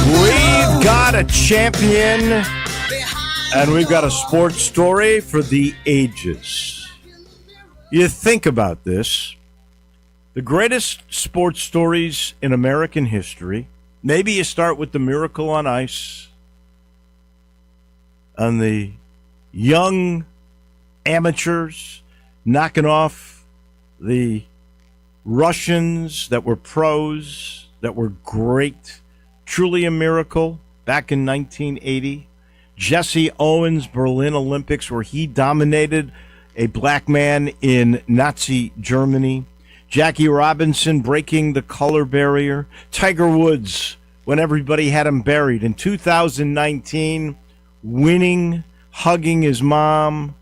We've got a champion, and we've got a sports story for the ages. You think about this. The greatest sports stories in American history. Maybe you start with the Miracle on Ice and the young amateurs knocking off the Russians that were pros, that were great. Truly a miracle back in 1980. Jesse Owens' Berlin Olympics, where he dominated a black man in Nazi Germany. Jackie Robinson breaking the color barrier. Tiger Woods, when everybody had him buried. In 2019, winning, hugging his mom.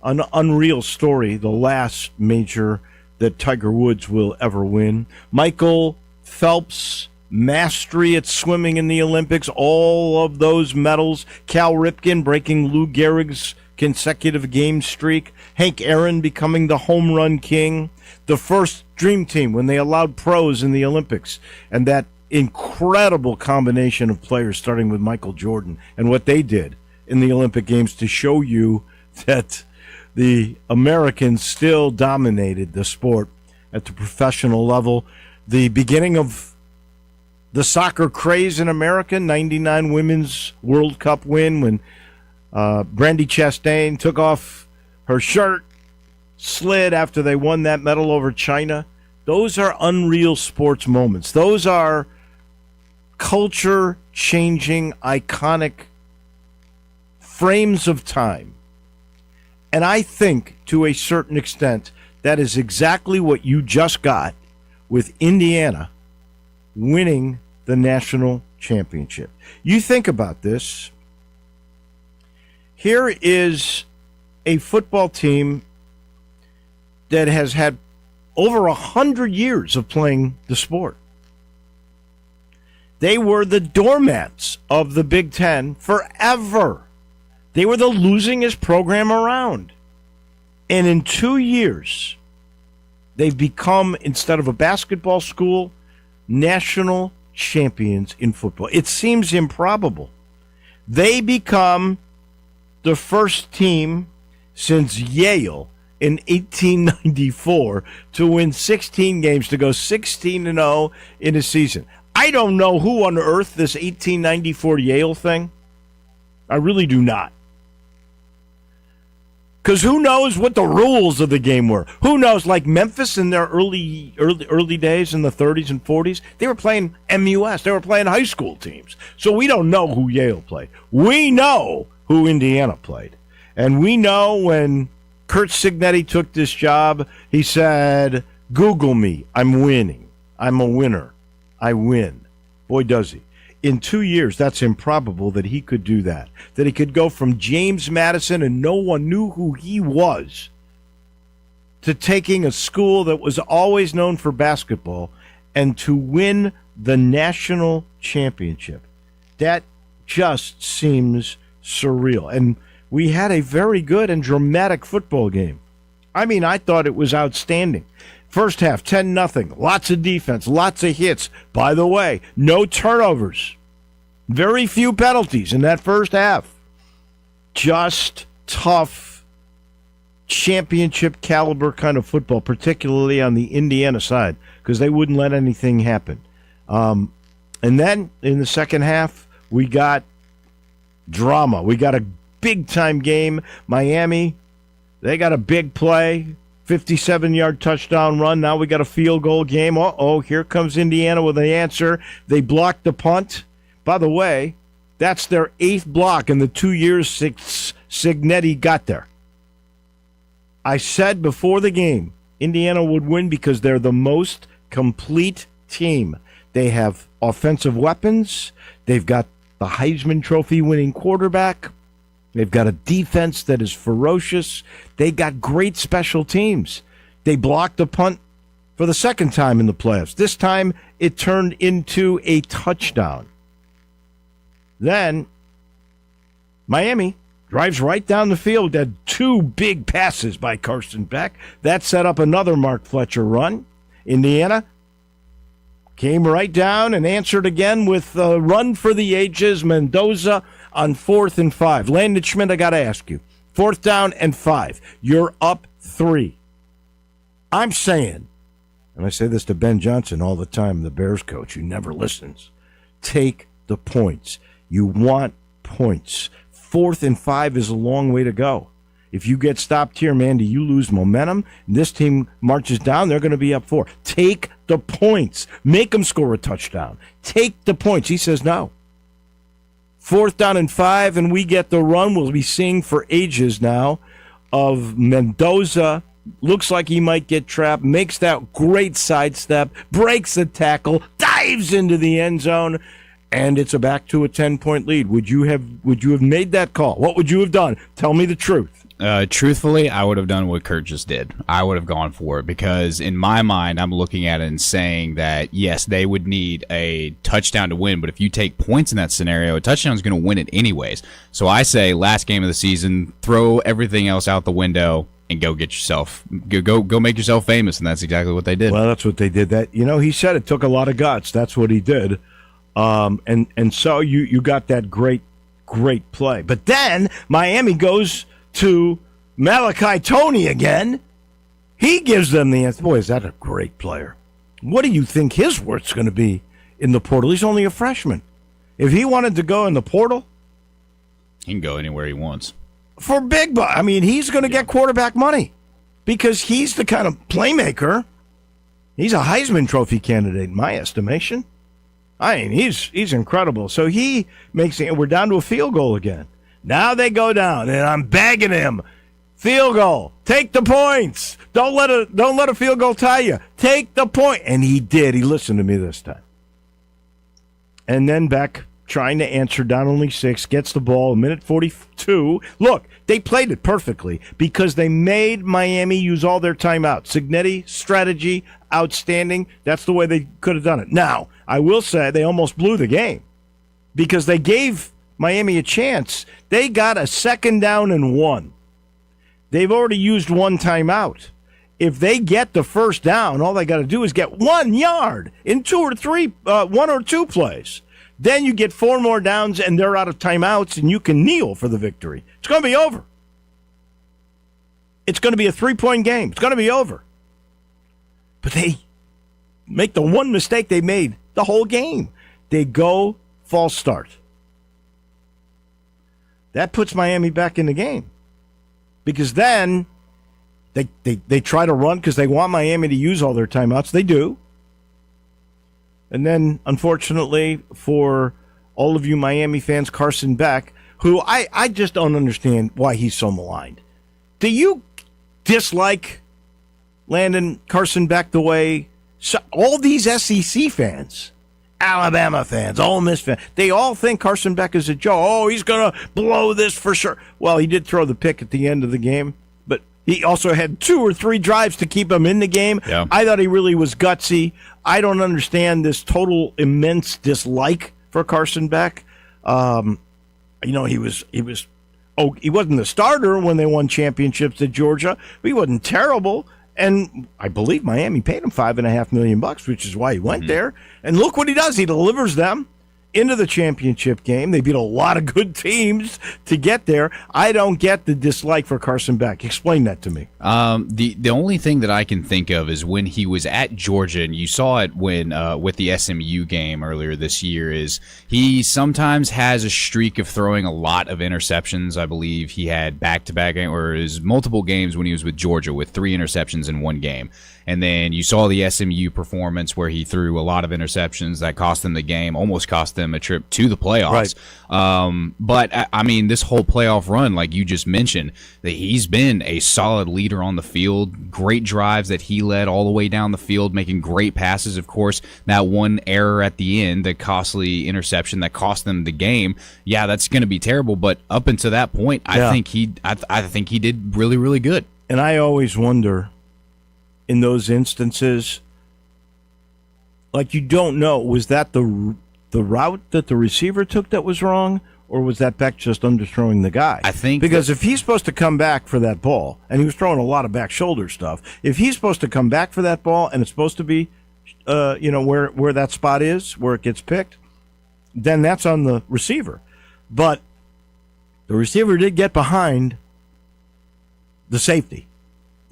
An unreal story, the last major that Tiger Woods will ever win. Michael Phelps' mastery at swimming in the Olympics, all of those medals. Cal Ripken breaking Lou Gehrig's consecutive game streak. Hank Aaron becoming the home run king. The first Dream Team when they allowed pros in the Olympics. And that incredible combination of players, starting with Michael Jordan, and what they did in the Olympic Games to show you that the Americans still dominated the sport at the professional level. The beginning of the soccer craze in America, 99 Women's World Cup win when Brandi Chastain took off her shirt, slid after they won that medal over China. Those are unreal sports moments. Those are culture-changing, iconic frames of time. And I think, to a certain extent, that is exactly what you just got with Indiana winning the national championship. You think about this. Here is a football team that has had over 100 years of playing the sport. They were the doormats of the Big Ten forever. They were the losingest program around. And in 2 years, they've become, instead of a basketball school, national champions in football. It seems improbable. They become the first team since Yale in 1894 to win 16 games, to go 16-0 in a season. I don't know who on earth this 1894 Yale thing. I really do not. Because who knows what the rules of the game were? Who knows? Like Memphis in their early days in the 30s and 40s, they were playing MUS. They were playing high school teams. So we don't know who Yale played. We know who Indiana played. And we know when Kurt Signetti took this job, he said, Google me. I'm winning. I'm a winner. I win. Boy, does he. In 2 years, that's improbable that he could do that. That he could go from James Madison, and no one knew who he was, to taking a school that was always known for basketball and to win the national championship. That just seems surreal. And we had a very good and dramatic football game. I mean, I thought it was outstanding. First half, 10-0. Lots of defense, lots of hits. By the way, no turnovers. Very few penalties in that first half. Just tough, championship caliber kind of football, particularly on the Indiana side, because they wouldn't let anything happen. And then in the second half, we got drama. We got a big-time game. Miami, they got a big play. 57-yard touchdown run. Now we got a field goal game. Uh-oh, here comes Indiana with an answer. They blocked the punt. By the way, that's their 8th block in the 2 years Signetti got there. I said before the game, Indiana would win because they're the most complete team. They have offensive weapons. They've got the Heisman Trophy winning quarterback. They've got a defense that is ferocious. They got great special teams. They blocked the punt for the second time in the playoffs. This time it turned into a touchdown. Then Miami drives right down the field. Had 2 big passes by Carson Beck. That set up another Mark Fletcher run. Indiana came right down and answered again with a run for the ages. Mendoza on 4th and 5. Landon Schmidt, I got to ask you. 4th down and 5. You're up 3. I'm saying, and I say this to Ben Johnson all the time, the Bears coach, who never listens, take the points. You want points. 4th and 5 is a long way to go. If you get stopped here, Mandy, you lose momentum. This team marches down, they're going to be up 4. Take the points. Make them score a touchdown. Take the points. He says no. 4th down and 5, and we get the run we'll be seeing for ages now of Mendoza. Looks like he might get trapped, makes that great sidestep, breaks the tackle, dives into the end zone, and it's back to a 10-point lead. Would you have made that call? What would you have done? Tell me the truth. Truthfully, I would have done what Kurt just did. I would have gone for it because in my mind, I'm looking at it and saying that, yes, they would need a touchdown to win, but if you take points in that scenario, a touchdown is going to win it anyways. So I say last game of the season, throw everything else out the window and go get yourself, go make yourself famous, and that's exactly what they did. Well, that's what they did. That, he said it took a lot of guts. That's what he did. And so you got that great play. But then Miami goes to Malachi Toney again. He gives them the answer. Boy, is that a great player. What do you think his worth's going to be in the portal? He's only a freshman. If he wanted to go in the portal, he can go anywhere he wants. For big bucks. I mean, he's going to get quarterback money because he's the kind of playmaker. He's a Heisman Trophy candidate in my estimation. I mean, he's incredible. So he makes it. We're down to a field goal again. Now they go down, and I'm begging him. Field goal. Take the points. Don't let a field goal tie you. Take the point. And he did. He listened to me this time. And then Beck, trying to answer, down only 6, gets the ball, a minute 42. Look, they played it perfectly because they made Miami use all their timeouts. Cignetti, strategy, outstanding. That's the way they could have done it. Now, I will say they almost blew the game because they gave Miami a chance. They got a 2nd down and 1. They've already used 1 timeout. If they get the 1st down, all they got to do is get 1 yard in 1 or 2 plays. Then you get 4 more downs, and they're out of timeouts, and you can kneel for the victory. It's going to be over. It's going to be a 3-point game. It's going to be over. But they make the one mistake they made the whole game. They go false start. That puts Miami back in the game. Because then they try to run because they want Miami to use all their timeouts. They do. And then, unfortunately, for all of you Miami fans, Carson Beck, who I just don't understand why he's so maligned. Do you dislike Landon Carson Beck the way all these SEC fans, Alabama fans, Ole Miss fans, they all think Carson Beck is a joke. Oh, he's going to blow this for sure. Well, he did throw the pick at the end of the game, but he also had 2 or 3 drives to keep him in the game. Yeah. I thought he really was gutsy. I don't understand this total immense dislike for Carson Beck. He wasn't the starter when they won championships at Georgia, but he wasn't terrible. And I believe Miami paid him $5.5 million, which is why he went there. And look what he does. He delivers them into the championship game. They beat a lot of good teams to get there. I don't get the dislike for Carson Beck. Explain that to me. The only thing that I can think of is when he was at Georgia, and you saw it when with the SMU game earlier this year, is he sometimes has a streak of throwing a lot of interceptions. I believe he had back-to-back or his multiple games when he was with Georgia with 3 interceptions in one game. And then you saw the SMU performance where he threw a lot of interceptions that cost them the game, almost cost them a trip to the playoffs. Right. But, I mean, this whole playoff run, like you just mentioned, that he's been a solid leader on the field, great drives that he led all the way down the field, making great passes. Of course, that one error at the end, the costly interception that cost them the game, yeah, that's going to be terrible. But up until that point, I think he did really, really good. And I always wonder, in those instances, like you don't know, was that the route that the receiver took that was wrong, or was that Beck just underthrowing the guy? I think because if he's supposed to come back for that ball, and he was throwing a lot of back shoulder stuff, if he's supposed to come back for that ball and it's supposed to be where that spot is, where it gets picked, then that's on the receiver. But the receiver did get behind the safety,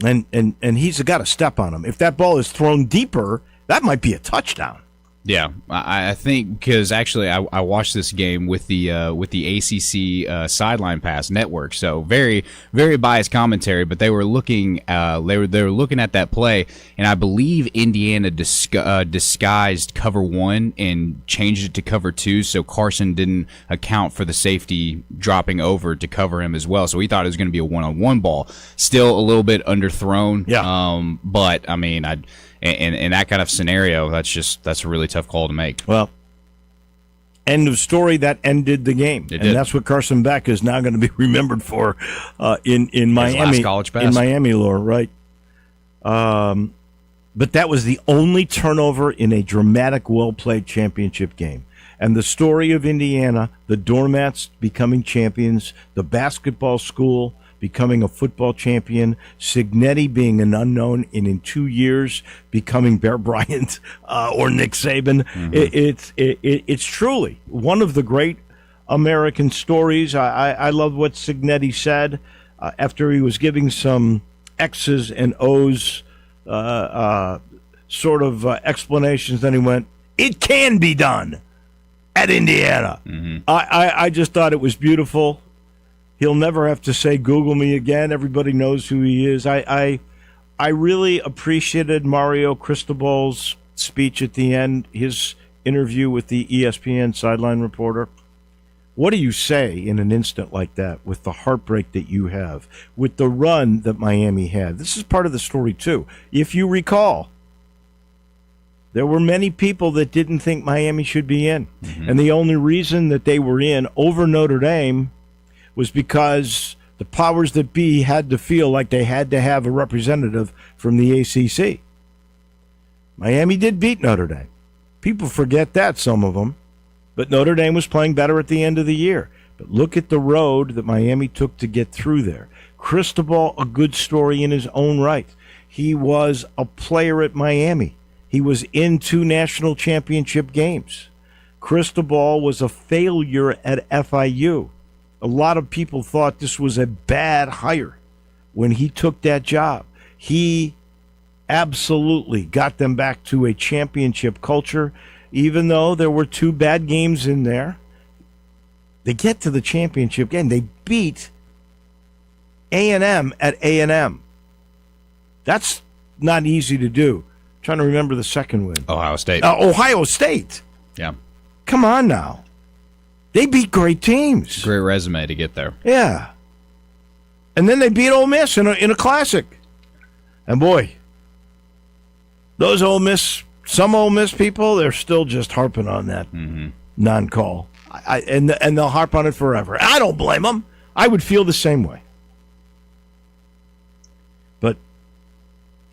and he's got to step on him. If that ball is thrown deeper, that might be a touchdown. Yeah, I think because actually I watched this game with the ACC sideline pass network, so very very biased commentary. But they were looking they were looking at that play, and I believe Indiana disguised cover 1 and changed it to cover 2, so Carson didn't account for the safety dropping over to cover him as well. So he thought it was going to be a 1-on-1 ball, still a little bit underthrown. Yeah. But I mean in that kind of scenario, that's a really tough call to make. Well, end of story. That ended the game, and that's what Carson Beck is now going to be remembered for in Miami. Last college pass. In Miami lore, right? But that was the only turnover in a dramatic, well-played championship game. And the story of Indiana, the Doormats becoming champions, the basketball school becoming a football champion, Cignetti being an unknown, and in 2 years becoming Bear Bryant or Nick Saban. It's truly one of the great American stories. I love what Cignetti said after he was giving some X's and O's explanations. Then he went, "It can be done at Indiana." I just thought it was beautiful. He'll never have to say Google me again. Everybody knows who he is. I really appreciated Mario Cristobal's speech at the end, his interview with the ESPN sideline reporter. What do you say in an instant like that, with the heartbreak that you have, with the run that Miami had? This is part of the story, too. If you recall, there were many people that didn't think Miami should be in. And the only reason that they were in over Notre Dame was because the powers that be had to feel like they had to have a representative from the ACC. Miami did beat Notre Dame. People forget that, some of them. But Notre Dame was playing better at the end of the year. But look at the road that Miami took to get through there. Cristobal, a good story in his own right. He was a player at Miami. He was in 2 national championship games. Cristobal was a failure at FIU. A lot of people thought this was a bad hire when he took that job. He absolutely got them back to a championship culture, even though there were 2 bad games in there. They get to the championship game. They beat A&M at A&M. That's not easy to do. I'm trying to remember the second win. Ohio State. Ohio State. Yeah. Come on now. They beat great teams. Great resume to get there. Yeah. And then they beat Ole Miss in a classic. And boy, those some Ole Miss people, they're still just harping on that non-call. And they'll harp on it forever. I don't blame them. I would feel the same way. But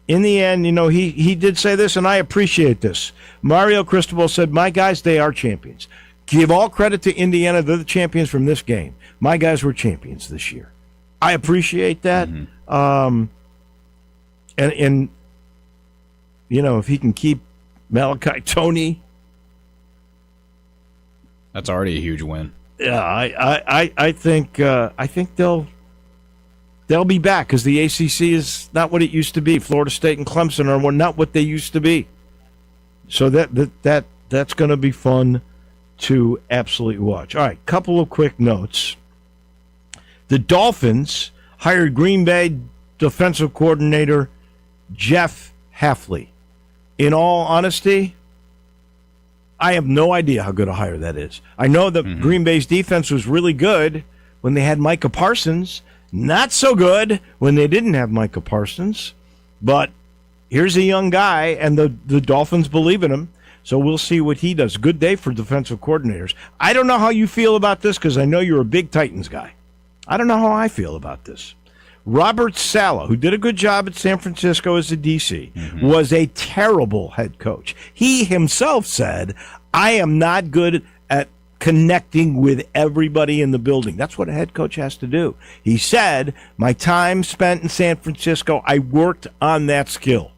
in the end, he did say this, and I appreciate this. Mario Cristobal said, "My guys, they are champions. Give all credit to Indiana. They're the champions from this game. My guys were champions this year." I appreciate that. And if he can keep Malachi Toney, that's already a huge win. Yeah, I think they'll be back, because the ACC is not what it used to be. Florida State and Clemson are not what they used to be. So that's going to be fun to absolutely watch. All right, couple of quick notes. The Dolphins hired Green Bay defensive coordinator Jeff Hafley. In all honesty, I have no idea how good a hire that is. I know that Green Bay's defense was really good when they had Micah Parsons. Not so good when they didn't have Micah Parsons. But here's a young guy, and the Dolphins believe in him. So we'll see what he does. Good day for defensive coordinators. I don't know how you feel about this, because I know you're a big Titans guy. I don't know how I feel about this. Robert Saleh, who did a good job at San Francisco as a DC, was a terrible head coach. He himself said, "I am not good at connecting with everybody in the building." That's what a head coach has to do. He said, "My time spent in San Francisco, I worked on that skill."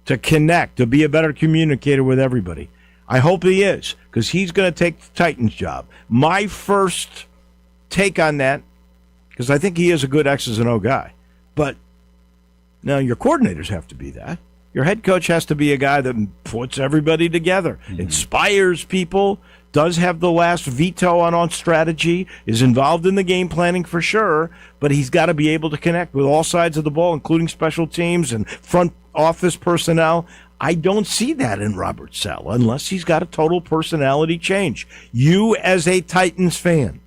to connect, to be a better communicator with everybody. I hope he is, because he's going to take the Titans' job. My first take on that, because I think he is a good X's and O guy, but now your coordinators have to be that. Your head coach has to be a guy that puts everybody together, inspires people, does have the last veto on strategy, is involved in the game planning for sure, but he's got to be able to connect with all sides of the ball, including special teams and front office personnel. I don't see that in Robert Saleh unless he's got a total personality change. You, as a Titans fan,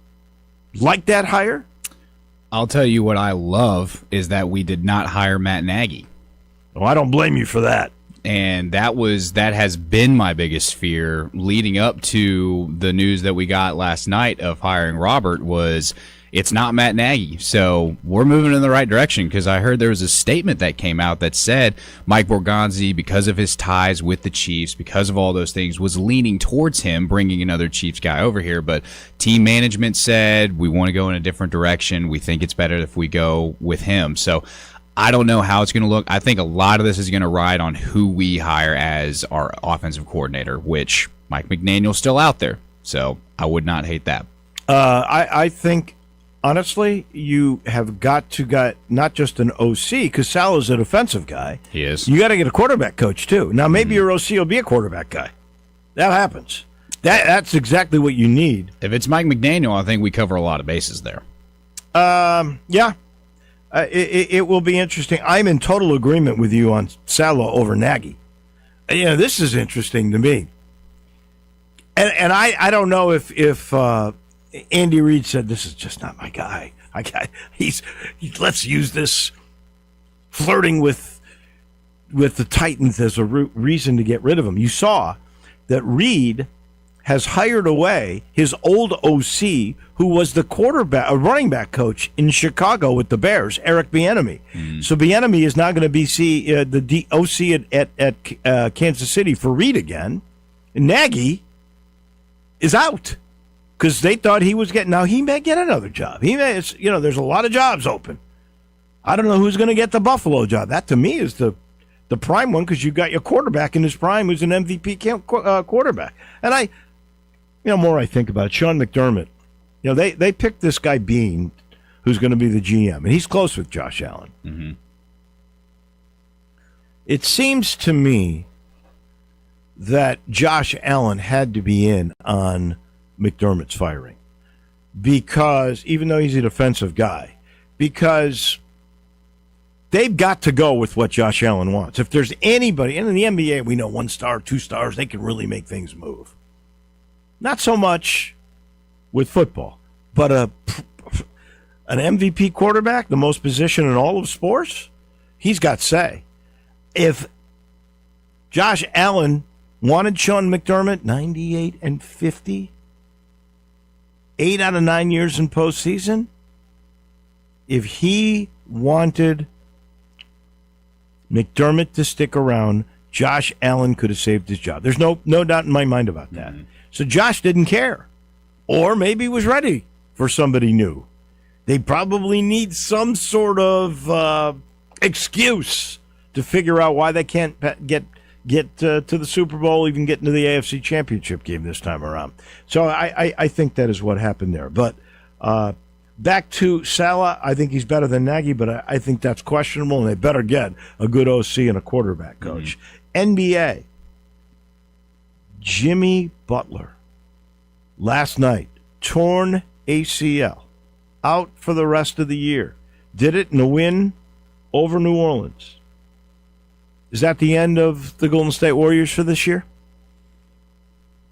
like that hire? I'll tell you what I love is that we did not hire Matt Nagy. Oh, I don't blame you for that. And that has been my biggest fear leading up to the news that we got last night of hiring Robert was it's not Matt Nagy. So we're moving in the right direction, because I heard there was a statement that came out that said Mike Borgonzi, because of his ties with the Chiefs, because of all those things, was leaning towards him bringing another Chiefs guy over here. But team management said we want to go in a different direction. We think it's better if we go with him. So I don't know how it's going to look. I think a lot of this is going to ride on who we hire as our offensive coordinator, which Mike McDaniel's still out there. So I would not hate that. I think, honestly, you have got to get not just an OC, because Saleh's a defensive guy. He is. You got to get a quarterback coach, too. Now, maybe your OC will be a quarterback guy. That happens. That's exactly what you need. If it's Mike McDaniel, I think we cover a lot of bases there. Yeah. It will be interesting. I'm in total agreement with you on Saleh over Nagy. This is interesting to me. And I don't know if Andy Reid said, this is just not my guy. Let's use this flirting with the Titans as a reason to get rid of him. You saw that Reid has hired away his old OC, who was the running back coach in Chicago with the Bears, Eric Bieniemy. So Bieniemy is now going to be the OC at Kansas City for Reid again. And Nagy is out because they thought he was getting. Now he may get another job. There's a lot of jobs open. I don't know who's going to get the Buffalo job. That to me is the prime one, because you got your quarterback in his prime who's an MVP quarterback. And more I think about it, Sean McDermott, they picked this guy Bean, who's going to be the GM, and he's close with Josh Allen. Mm-hmm. It seems to me that Josh Allen had to be in on McDermott's firing, because even though he's a defensive guy, because they've got to go with what Josh Allen wants. If there's anybody, and in the NBA, we know 1 star, 2 stars, they can really make things move. Not so much with football, but an MVP quarterback, the most position in all of sports, he's got say. If Josh Allen wanted Sean McDermott, 98-50, 8 out of 9 years in postseason, if he wanted McDermott to stick around, Josh Allen could have saved his job. There's no doubt in my mind about that. Mm-hmm. So Josh didn't care, or maybe was ready for somebody new. They probably need some sort of excuse to figure out why they can't get to the Super Bowl, even get into the AFC Championship game this time around. So I think that is what happened there. But back to Saleh, I think he's better than Nagy, but I think that's questionable, and they better get a good OC and a quarterback coach. Mm-hmm. NBA, Jimmy Butler, last night, torn ACL, out for the rest of the year. Did it in a win over New Orleans. Is that the end of the Golden State Warriors for this year?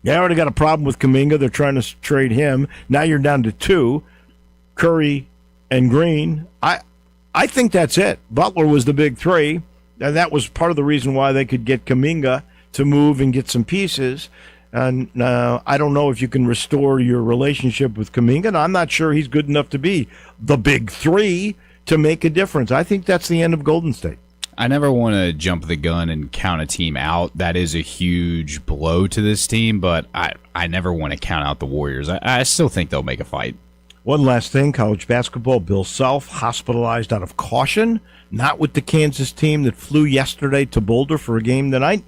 They already got a problem with Kuminga. They're trying to trade him. Now you're down to 2, Curry and Green. I think that's it. Butler was the big 3, and that was part of the reason why they could get Kuminga to move and get some pieces. And I don't know if you can restore your relationship with Kuminga. And I'm not sure he's good enough to be the big 3 to make a difference. I think that's the end of Golden State. I never want to jump the gun and count a team out. That is a huge blow to this team, but I never want to count out the Warriors. I still think they'll make a fight. One last thing, college basketball, Bill Self hospitalized out of caution, not with the Kansas team that flew yesterday to Boulder for a game tonight.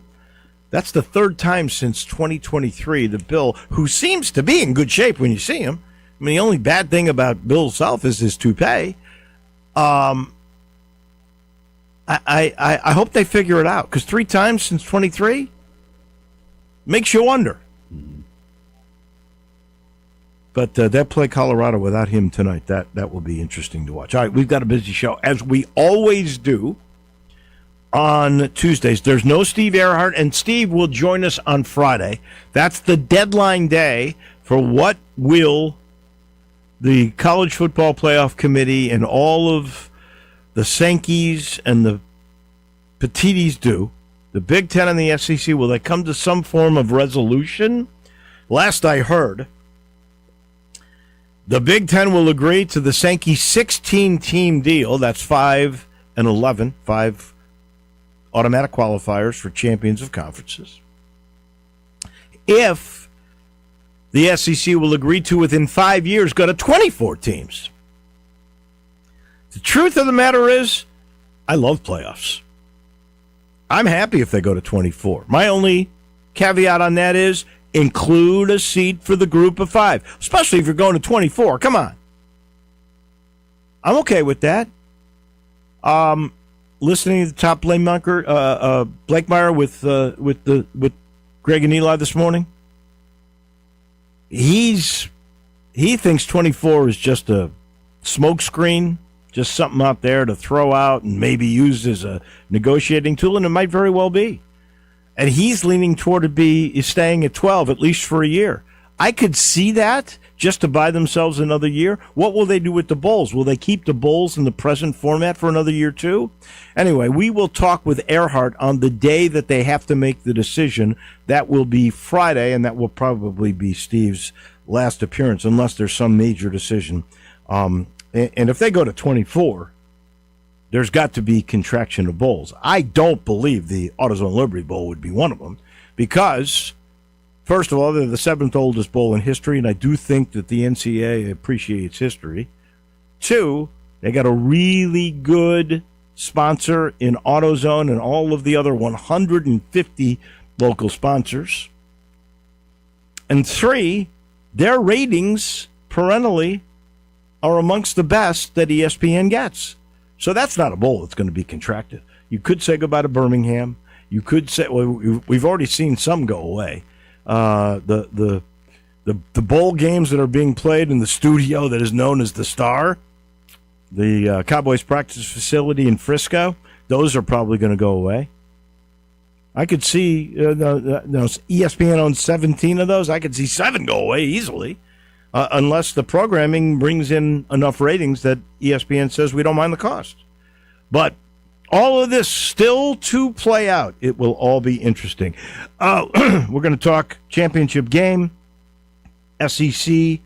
That's the third time since 2023 that Bill, who seems to be in good shape when you see him. I mean, the only bad thing about Bill Self is his toupee. I hope they figure it out, because 3 times since 23 makes you wonder. But they'll play Colorado without him tonight. That will be interesting to watch. All right, we've got a busy show, as we always do on Tuesdays. There's no Steve Earhart, and Steve will join us on Friday. That's the deadline day for what will the College Football Playoff Committee and all of the Sankeys and the Petitis do. The Big Ten and the SEC, will they come to some form of resolution? Last I heard, the Big Ten will agree to the Sankey 16-team deal. That's 5 and 11, 5 automatic qualifiers for champions of conferences. If the SEC will agree to, within 5 years, go to 24 teams. The truth of the matter is, I love playoffs. I'm happy if they go to 24. My only caveat on that is, include a seat for the group of 5, especially if you're going to 24. Come on. I'm okay with that. Listening to the top Blake Meyer with Greg and Eli this morning. He thinks 24 is just a smokescreen, just something out there to throw out and maybe use as a negotiating tool, and it might very well be. And he's leaning toward staying at 12, at least for a year. I could see that, just to buy themselves another year. What will they do with the bowls? Will they keep the bowls in the present format for another year too? Anyway, we will talk with Earhart on the day that they have to make the decision. That will be Friday, and that will probably be Steve's last appearance, unless there's some major decision. And if they go to 24, there's got to be contraction of bowls. I don't believe the AutoZone Liberty Bowl would be one of them, because, first of all, they're the 7th oldest bowl in history, and I do think that the NCAA appreciates history. 2, they got a really good sponsor in AutoZone and all of the other 150 local sponsors. And 3, their ratings perennially are amongst the best that ESPN gets. So that's not a bowl that's going to be contracted. You could say goodbye to Birmingham. You could say, well, we've already seen some go away. The bowl games that are being played in the studio that is known as the Star, the Cowboys practice facility in Frisco, those are probably going to go away. I could see ESPN owns 17 of those. I could see 7 go away easily. Unless the programming brings in enough ratings that ESPN says we don't mind the cost. But all of this still to play out. It will all be interesting. We're going to talk championship game, SEC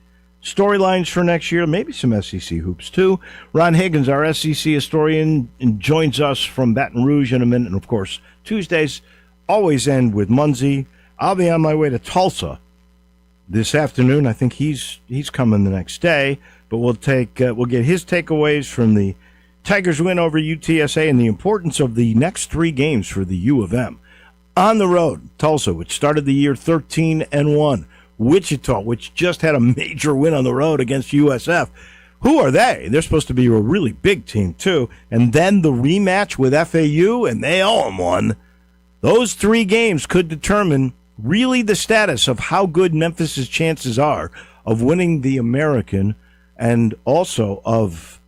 storylines for next year, maybe some SEC hoops too. Ron Higgins, our SEC historian, joins us from Baton Rouge in a minute. And, of course, Tuesdays always end with Munzie. I'll be on my way to Tulsa this afternoon. I think he's coming the next day, but we'll get his takeaways from the Tigers win over UTSA and the importance of the next 3 games for the U of M. On the road, Tulsa, which started the year 13-1. Wichita, which just had a major win on the road against USF. Who are they? They're supposed to be a really big team too. And then the rematch with FAU, and they owe them one. Those 3 games could determine really the status of how good Memphis's chances are of winning the American, and also of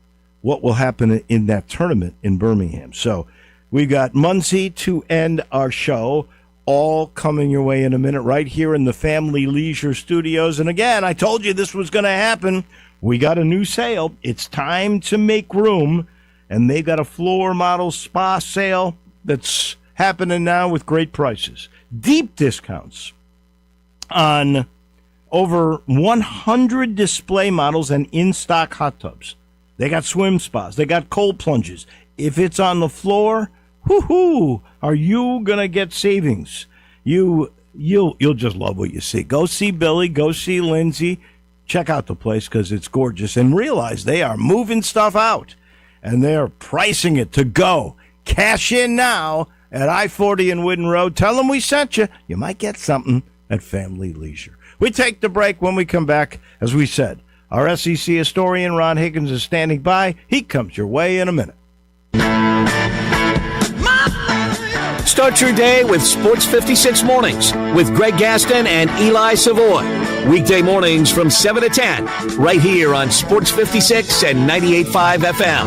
what will happen in that tournament in Birmingham. So we've got Muncie to end our show, all coming your way in a minute right here in the Family Leisure Studios. And again, I told you this was going to happen. We got a new sale. It's time to make room, and they got a floor model spa sale that's happening now with great prices. Deep discounts on over 100 display models and in-stock hot tubs. They got swim spas. They got cold plunges. If it's on the floor, whoo-hoo, are you going to get savings? You'll just love what you see. Go see Billy. Go see Lindsay. check out the place because it's gorgeous. And realize they are moving stuff out, and they're pricing it to go. Cash in now at I-40 and Whidden Road. Tell them we sent you. You might get something at Family Leisure. We take the break. When we come back, as we said, our SEC historian Ron Higgins is standing by. He comes your way in a minute. Start your day with Sports 56 Mornings with Greg Gaston and Eli Savoy. Weekday mornings from 7 to 10, right here on Sports 56 and 98.5 FM.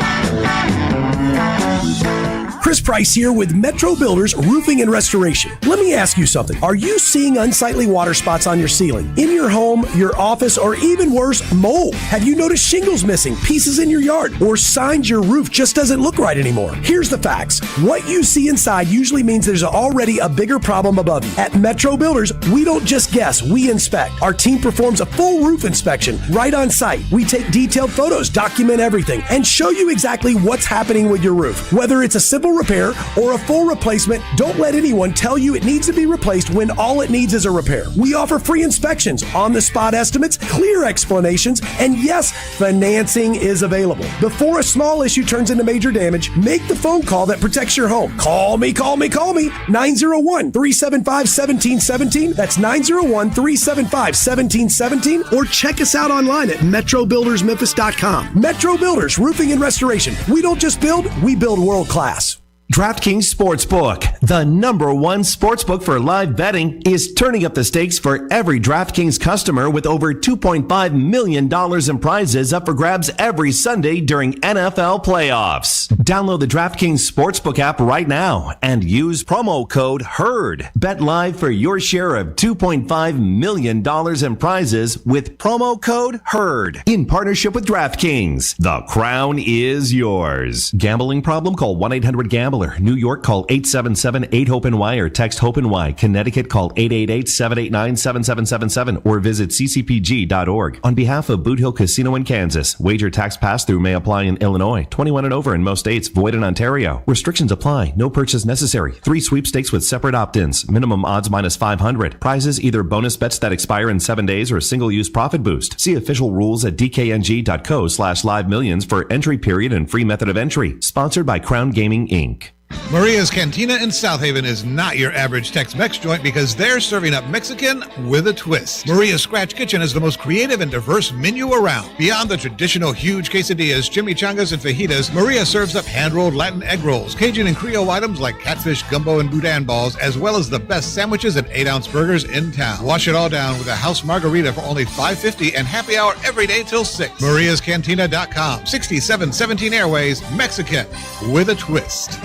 Chris Price here with Metro Builders Roofing and Restoration. Let me ask you something. Are you seeing unsightly water spots on your ceiling, in your home, your office, or even worse, mold? Have you noticed shingles missing, pieces in your yard, or signs your roof just doesn't look right anymore? Here's the facts. What you see inside usually means there's already a bigger problem above you. At Metro Builders, we don't just guess, we inspect. Our team performs a full roof inspection right on site. We take detailed photos, document everything, and show you exactly what's happening with your roof. Whether it's a simple repair or a full replacement, don't let anyone tell you it needs to be replaced when all it needs is a repair. We offer free inspections, on-the-spot estimates, clear explanations, and yes, financing is available. Before a small issue turns into major damage, make the phone call that protects your home. Call me. 901-375-1717. That's 901-375-1717. Or check us out online at metrobuildersmemphis.com. Metro Builders Roofing and Restoration. We don't just build, we build world class. DraftKings Sportsbook, the #1 sportsbook for live betting, is turning up the stakes for every DraftKings customer with over $2.5 million in prizes up for grabs every Sunday during NFL playoffs. Download the DraftKings Sportsbook app right now and use promo code HERD. Bet live for your share of $2.5 million in prizes with promo code HERD in partnership with DraftKings. The crown is yours. Gambling problem? Call 1-800-GAMBLER. New York, call 877-8-HOPE-NY or text HOPE-NY. Connecticut, call 888-789-7777 or visit ccpg.org. On behalf of Boot Hill Casino in Kansas, wager tax pass-through may apply in Illinois. 21 and over in most states. Void in Ontario. Restrictions apply. No purchase necessary. 3 sweepstakes with separate opt-ins. Minimum odds minus 500. Prizes either bonus bets that expire in 7 days or single-use profit boost. See official rules at dkng.co/live millions for entry period and free method of entry. Sponsored by Crown Gaming, Inc. Maria's Cantina in South Haven is not your average Tex-Mex joint because they're serving up Mexican with a twist. Maria's Scratch Kitchen is the most creative and diverse menu around. Beyond the traditional huge quesadillas, chimichangas, and fajitas, Maria serves up hand-rolled Latin egg rolls, Cajun and Creole items like catfish, gumbo, and boudin balls, as well as the best sandwiches and 8-ounce burgers in town. Wash it all down with a house margarita for only $5.50 and happy hour every day till 6. MariasCantina.com, 6717 Airways, Mexican with a twist.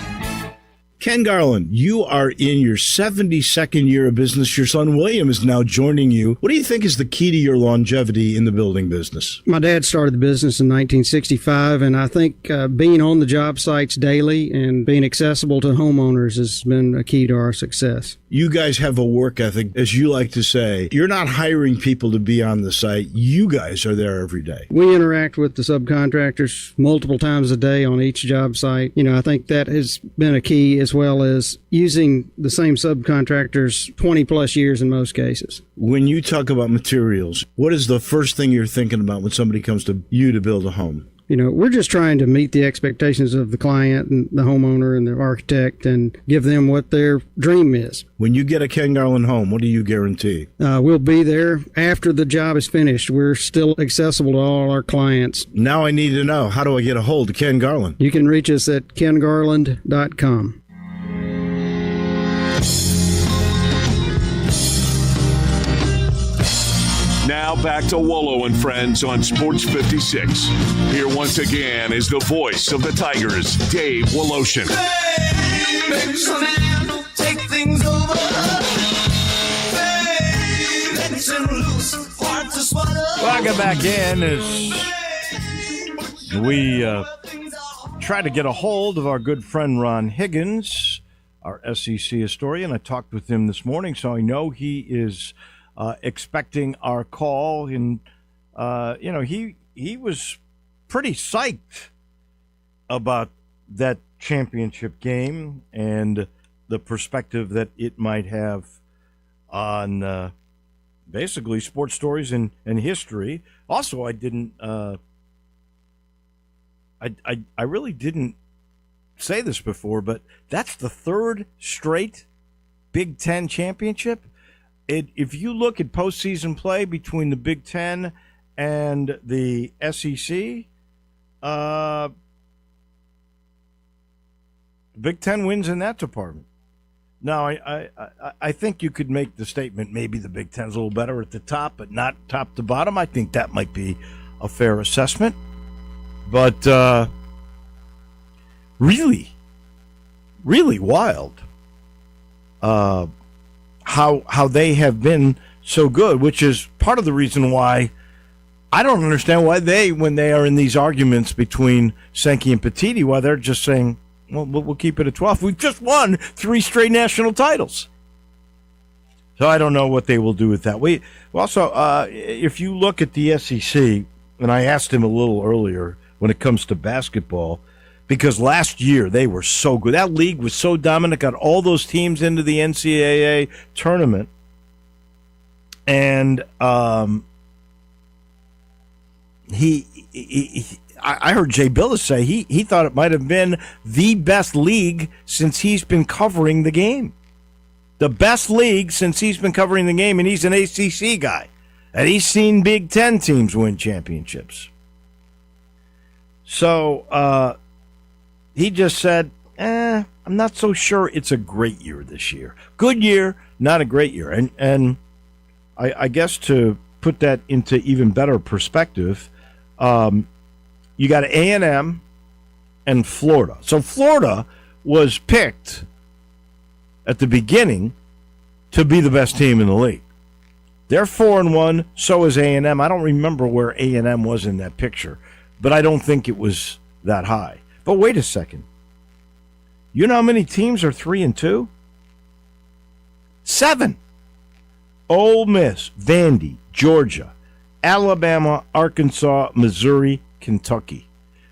Ken Garland, you are in your 72nd year of business. Your son William is now joining you. What do you think is the key to your longevity in the building business? My dad started the business in 1965, and I think being on the job sites daily and being accessible to homeowners has been a key to our success. You guys have a work ethic, as you like to say. You're not hiring people to be on the site. You guys are there every day. We interact with the subcontractors multiple times a day on each job site. I think that has been a key, as well as using the same subcontractors 20 plus years in most cases. When you talk about materials, what is the first thing you're thinking about when somebody comes to you to build a home? We're just trying to meet the expectations of the client and the homeowner and the architect and give them what their dream is. When you get a Ken Garland home, what do you guarantee? We'll be there after the job is finished. We're still accessible to all our clients. Now I need to know, how do I get a hold of Ken Garland? You can reach us at kengarland.com. Now back to Wolo and Friends on Sports 56. Here once again is the voice of the Tigers, Dave Woloshin. Hey, baby, some man, don't take things over. Hey, let's loose, hard to swallow. Welcome back in as we try to get a hold of our good friend Ron Higgins, our SEC historian. I talked with him this morning, so I know he is expecting our call, and he was pretty psyched about that championship game and the perspective that it might have on basically sports stories and history. Also, I didn't. I really didn't say this before, but that's the third straight Big Ten championship. If you look at postseason play between the Big Ten and the SEC, Big Ten wins in that department. Now, I think you could make the statement maybe the Big Ten's a little better at the top, but not top to bottom. I think that might be a fair assessment. But really, really wild how they have been so good, which is part of the reason why I don't understand why when they are in these arguments between Sankey and Petiti, why they're just saying, well, we'll keep it at 12. We've just won 3 straight national titles. So I don't know what they will do with that. We also, if you look at the SEC, and I asked him a little earlier when it comes to basketball, because last year they were so good. That league was so dominant, got all those teams into the NCAA tournament. And I heard Jay Billis say he thought it might have been the best league since he's been covering the game. The best league since he's been covering the game, and he's an ACC guy. And he's seen Big Ten teams win championships. So he just said, I'm not so sure it's a great year this year. Good year, not a great year. And I guess to put that into even better perspective, you got A&M and Florida. So Florida was picked at the beginning to be the best team in the league. They're 4-1. So is A&M. I don't remember where A&M was in that picture, but I don't think it was that high. But wait a second. You know how many teams are 3-2? 7. Ole Miss, Vandy, Georgia, Alabama, Arkansas, Missouri, Kentucky.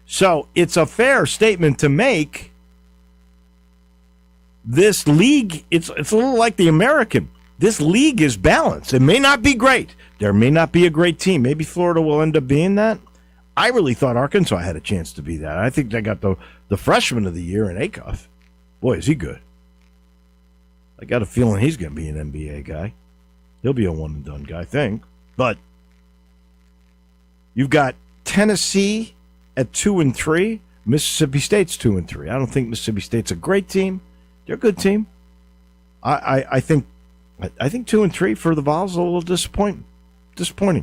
So it's a fair statement to make. This league, it's a little like the American. This league is balanced. It may not be great. There may not be a great team. Maybe Florida will end up being that. I really thought Arkansas had a chance to be that. I think they got the freshman of the year in Acuff. Boy, is he good. I got a feeling he's going to be an NBA guy. He'll be a one-and-done guy, I think. But you've got Tennessee at 2-3. Mississippi State's 2-3. I don't think Mississippi State's a great team. They're a good team. I think 2-3 for the Vols is a little disappointing.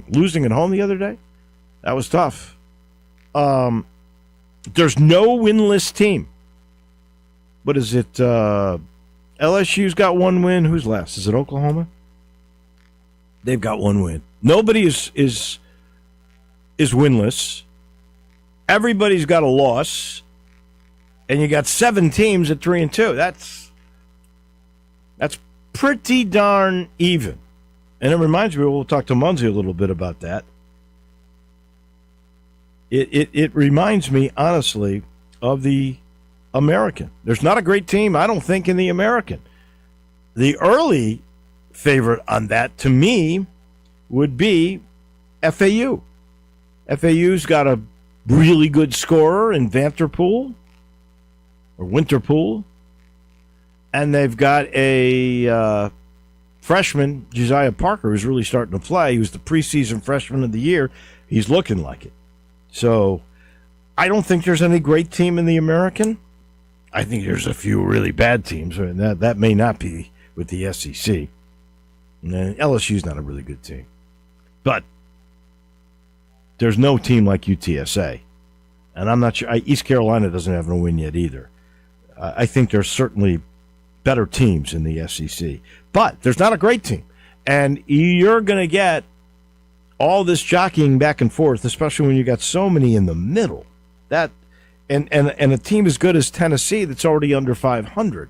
Losing at home the other day, that was tough. There's no winless team. What is it? LSU's got 1 win. Who's last? Is it Oklahoma? They've got 1 win. Nobody is winless. Everybody's got a loss. And you got 7 teams at 3-2. That's pretty darn even. And it reminds me, we'll talk to Munzie a little bit about that. It reminds me, honestly, of the American. There's not a great team, I don't think, in the American. The early favorite on that, to me, would be FAU. FAU's got a really good scorer in Winterpool, and they've got a freshman, Josiah Parker, who's really starting to play. He was the preseason freshman of the year. He's looking like it. So I don't think there's any great team in the American. I think there's a few really bad teams, and that may not be with the SEC. And LSU's not a really good team. But there's no team like UTSA. And I'm not sure. East Carolina doesn't have a win yet either. I think there's certainly better teams in the SEC. But there's not a great team. And you're going to get all this jockeying back and forth, especially when you got so many in the middle. And a team as good as Tennessee that's already under 500.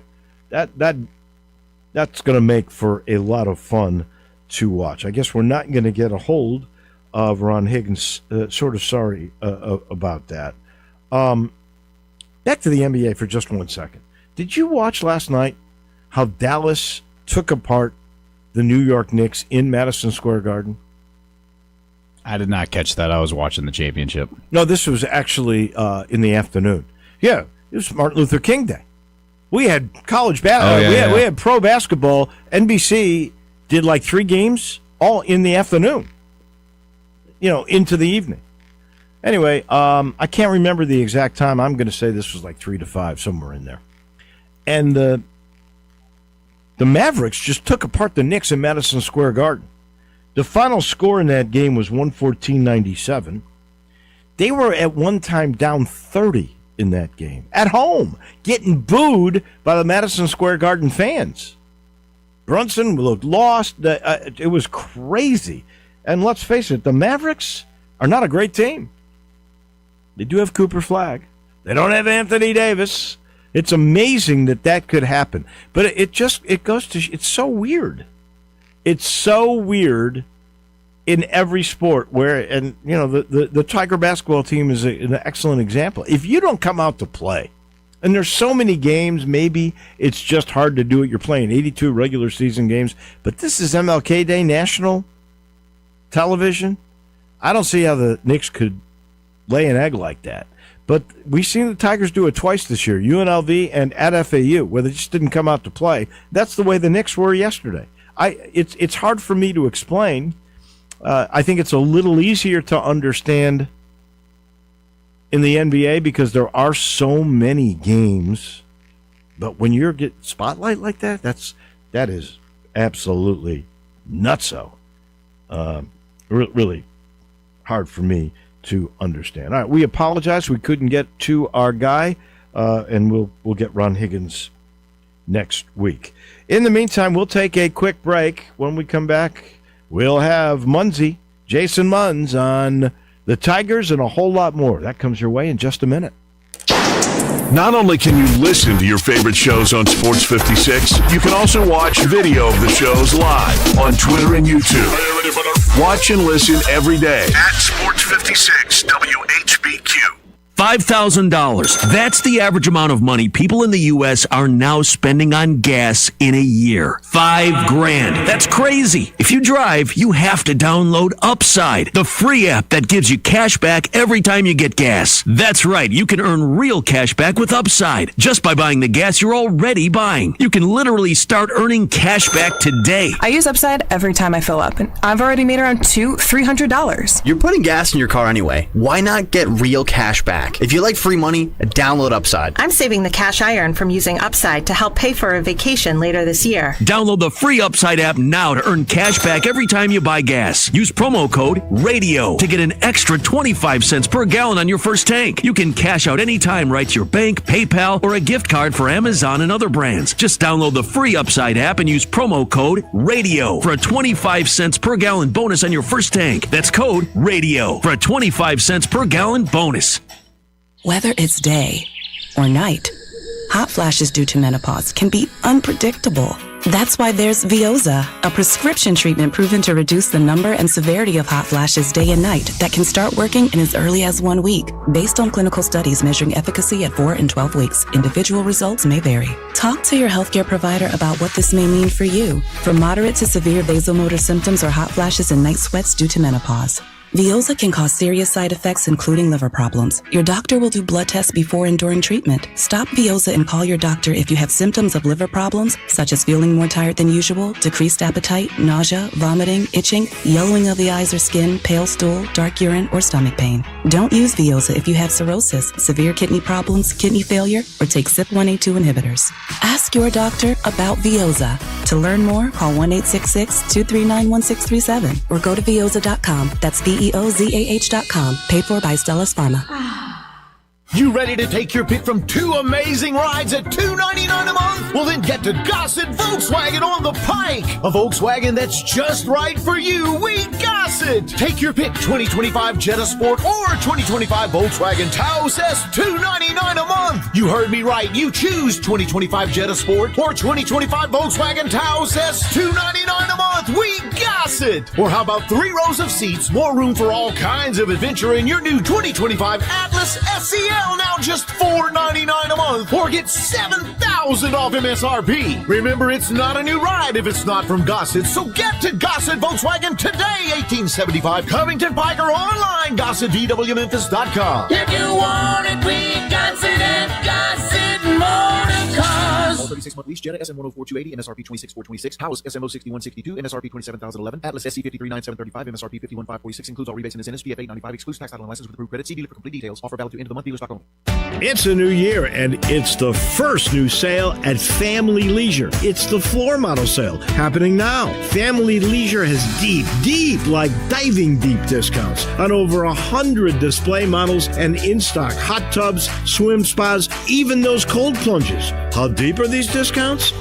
That's going to make for a lot of fun to watch. I guess we're not going to get a hold of Ron Higgins. Sort of sorry about that. Back to the NBA for just 1 second. Did you watch last night how Dallas took apart the New York Knicks in Madison Square Garden? I did not catch that. I was watching the championship. No, this was actually in the afternoon. Yeah, it was Martin Luther King Day. We had college basketball. We had pro basketball. NBC did like 3 games all in the afternoon, into the evening. Anyway, I can't remember the exact time. I'm going to say this was like 3 to 5, somewhere in there. And the Mavericks just took apart the Knicks in Madison Square Garden. The final score in that game was 114-97. They were at one time down 30 in that game, at home, getting booed by the Madison Square Garden fans. Brunson looked lost. It was crazy. And let's face it, the Mavericks are not a great team. They do have Cooper Flagg. They don't have Anthony Davis. It's amazing that could happen. But it goes to, it's so weird. It's so weird in every sport the Tiger basketball team is an excellent example. If you don't come out to play, and there's so many games, maybe it's just hard to do it. You're playing 82 regular season games, but this is MLK Day, national television. I don't see how the Knicks could lay an egg like that. But we've seen the Tigers do it twice this year, UNLV and at FAU, where they just didn't come out to play. That's the way the Knicks were yesterday. It's hard for me to explain. I think it's a little easier to understand in the NBA because there are so many games. But when you're getting spotlight like that, that is absolutely nutso. Really hard for me to understand. All right, we apologize. We couldn't get to our guy, and we'll get Ron Higgins next week. In the meantime, we'll take a quick break. When we come back, we'll have Munzie, Jason Munz, on the Tigers and a whole lot more. That comes your way in just a minute. Not only can you listen to your favorite shows on Sports 56, you can also watch video of the shows live on Twitter and YouTube. Watch and listen every day at Sports 56 WHBQ. $5,000. That's the average amount of money people in the U.S. are now spending on gas in a year. $5,000. That's crazy. If you drive, you have to download Upside, the free app that gives you cash back every time you get gas. That's right. You can earn real cash back with Upside just by buying the gas you're already buying. You can literally start earning cash back today. I use Upside every time I fill up, and I've already made around $300. You're putting gas in your car anyway. Why not get real cash back? If you like free money, download Upside. I'm saving the cash I earn from using Upside to help pay for a vacation later this year. Download the free Upside app now to earn cash back every time you buy gas. Use promo code RADIO to get an extra 25 cents per gallon on your first tank. You can cash out anytime right to your bank, PayPal, or a gift card for Amazon and other brands. Just download the free Upside app and use promo code RADIO for a 25 cents per gallon bonus on your first tank. That's code RADIO for a 25 cents per gallon bonus. Whether it's day or night, hot flashes due to menopause can be unpredictable. That's why there's Veoza, a prescription treatment proven to reduce the number and severity of hot flashes day and night that can start working in as early as 1 week. Based on clinical studies measuring efficacy at 4 and 12 weeks, individual results may vary. Talk to your healthcare provider about what this may mean for you. From moderate to severe vasomotor symptoms or hot flashes and night sweats due to menopause. Veoza can cause serious side effects, including liver problems. Your doctor will do blood tests before and during treatment. Stop Veoza and call your doctor if you have symptoms of liver problems, such as feeling more tired than usual, decreased appetite, nausea, vomiting, itching, yellowing of the eyes or skin, pale stool, dark urine, or stomach pain. Don't use Veoza if you have cirrhosis, severe kidney problems, kidney failure, or take CYP1A2 inhibitors. Ask your doctor about Veoza. To learn more, call 1-866-239-1637 or go to Veoza.com. That's VEOZAH.com. Paid for by Stellus Pharma. You ready to take your pick from 2 amazing rides at $299 a month? Well, then get to Gossett Volkswagen on the Pike. A Volkswagen that's just right for you. We Gossett. Take your pick, 2025 Jetta Sport or 2025 Volkswagen Taos S, $299 a month. You heard me right. You choose 2025 Jetta Sport or 2025 Volkswagen Taos S, $299 a month. We Gossett. Or how about 3 rows of seats, more room for all kinds of adventure in your new 2025 Atlas SEL. Well, now just $4.99 a month, or get $7,000 off MSRP. Remember, it's not a new ride if it's not from Gossett, so get to Gossett Volkswagen today, 1875 Covington Pike, or online, GossettVWMemphis.com. If you want it, we got it at Gossett Motor Cars. 36-month lease, Jetta SM104-280, MSRP 26,426. House SMO6162, MSRP 27,011. Atlas SC 53,9735, MSRP 51,546. Includes all rebates and incentives. PF 895. Excludes tax, title, and license with approved credit. See dealer for complete details. Offer valid to end of the month. Dealer stock only. It's a new year, and it's the first new sale at Family Leisure. It's the floor model sale happening now. Family Leisure has deep, like diving deep discounts on over 100 display models and in-stock hot tubs, swim spas, even those cold plunges. How deep are these discounts?